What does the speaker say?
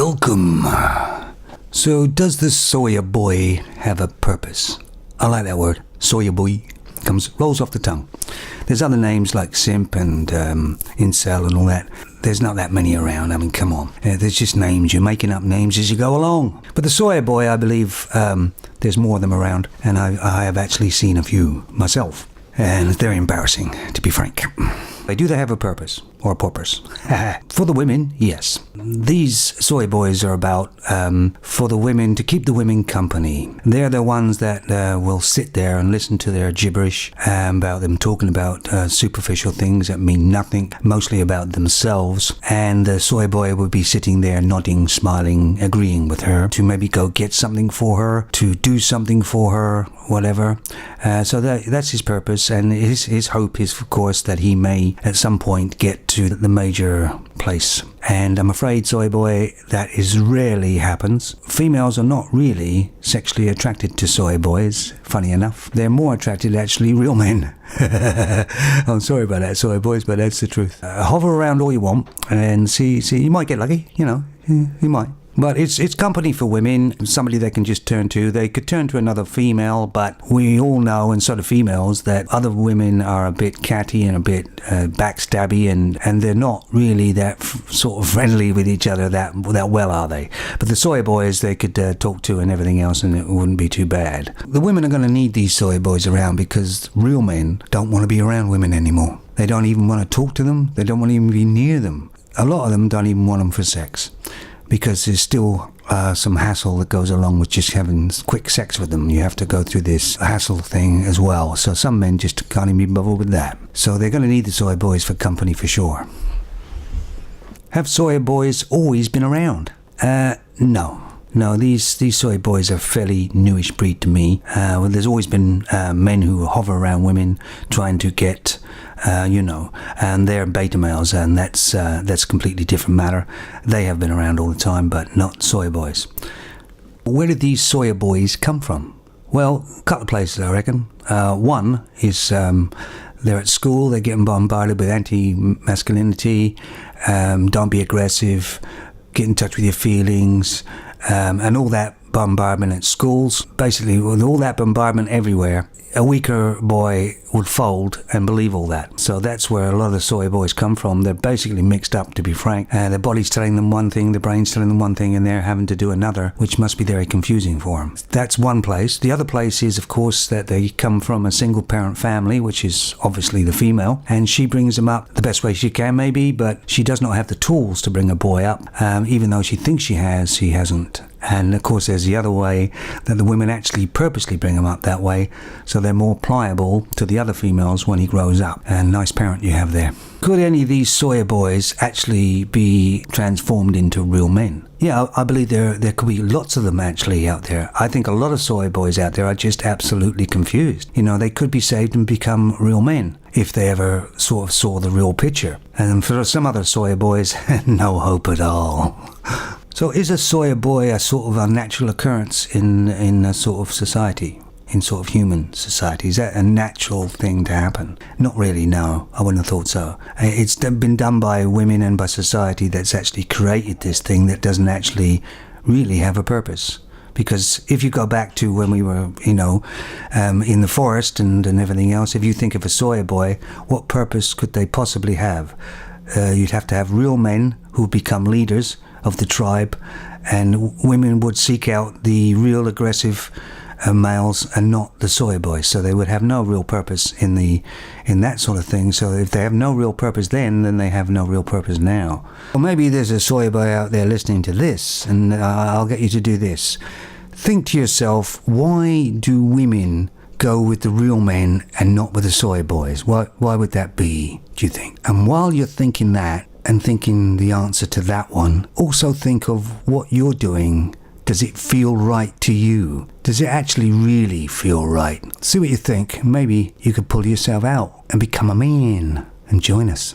Welcome. So, does the Sawyer boy have a purpose? I like that word, Sawyer boy. Rolls off the tongue. There's other names like simp and incel and all that. There's not that many around. I mean, come on. There's just names. You're making up names as you go along. But the Sawyer boy, I believe there's more of them around, and I have actually seen a few myself. And it's very embarrassing, to be frank. Do they have a purpose or a purpose? For the women, yes. These soy boys are about for the women, to keep the women company. They're the ones that will sit there and listen to their gibberish about them talking about superficial things that mean nothing, mostly about themselves. And the soy boy would be sitting there nodding, smiling, agreeing with her to maybe go get something for her, to do something for her, whatever. So that's his purpose, and his hope is, of course, that he may at some point get to the major place. And I'm afraid, soy boy, that is rarely happens. Females are not really sexually attracted to soy boys, funny enough. They're more attracted to actually real men. I'm sorry about that, soy boys, but that's the truth. Hover around all you want and see, you might get lucky, you might. But it's company for women, somebody they can just turn to. They could turn to another female, but we all know, and so do females, that other women are a bit catty and a bit backstabby, and they're not really that sort of friendly with each other that well, are they? But the soy boys they could talk to and everything else, and it wouldn't be too bad. The women are going to need these soy boys around because real men don't want to be around women anymore. They don't even want to talk to them. They don't want to even be near them. A lot of them don't even want them for sex, because there's still some hassle that goes along with just having quick sex with them. You have to go through this hassle thing as well. So some men just can't even be bothered with that. So they're going to need the soy boys for company for sure. Have soy boys always been around? No. No, these soy boys are a fairly newish breed to me. There's always been men who hover around women trying to get, and they're beta males, and that's a completely different matter. They have been around all the time, but not soy boys. Where did these soy boys come from? Well, a couple of places, I reckon. One is they're at school, they're getting bombarded with anti-masculinity, don't be aggressive, get in touch with your feelings, and all that bombardment at schools. Basically, with all that bombardment everywhere, a weaker boy would fold and believe all that. So that's where a lot of the soy boys come from. They're basically mixed up, to be frank. Their body's telling them one thing, their brain's telling them one thing, and they're having to do another, which must be very confusing for them. That's one place. The other place is, of course, that they come from a single-parent family, which is obviously the female, and she brings them up the best way she can, maybe, but she does not have the tools to bring a boy up. Even though she thinks she hasn't. And of course there's the other way, that the women actually purposely bring him up that way, so they're more pliable to the other females when he grows up. And nice parent you have there. Could any of these soy boys actually be transformed into real men? Yeah, I believe there could be lots of them actually out there. I think a lot of soy boys out there are just absolutely confused. They could be saved and become real men if they ever sort of saw the real picture. And for some other soy boys, no hope at all. So is a soy boy a sort of a natural occurrence in a sort of society, in sort of human society? Is that a natural thing to happen? Not really, no. I wouldn't have thought so. It's been done by women and by society that's actually created this thing that doesn't actually really have a purpose. Because if you go back to when we were, in the forest and everything else, if you think of a soy boy, what purpose could they possibly have? You'd have to have real men who become leaders of the tribe, and women would seek out the real aggressive males and not the soy boys. So they would have no real purpose in that sort of thing. So if they have no real purpose then they have no real purpose now. Or maybe there's a soy boy out there listening to this, and I'll get you to do this. Think to yourself, why do women go with the real men and not with the soy boys? Why would that be, do you think? And while you're thinking that, and thinking the answer to that one, also think of what you're doing. Does it feel right to you? Does it actually really feel right? See what you think. Maybe you could pull yourself out and become a man and join us.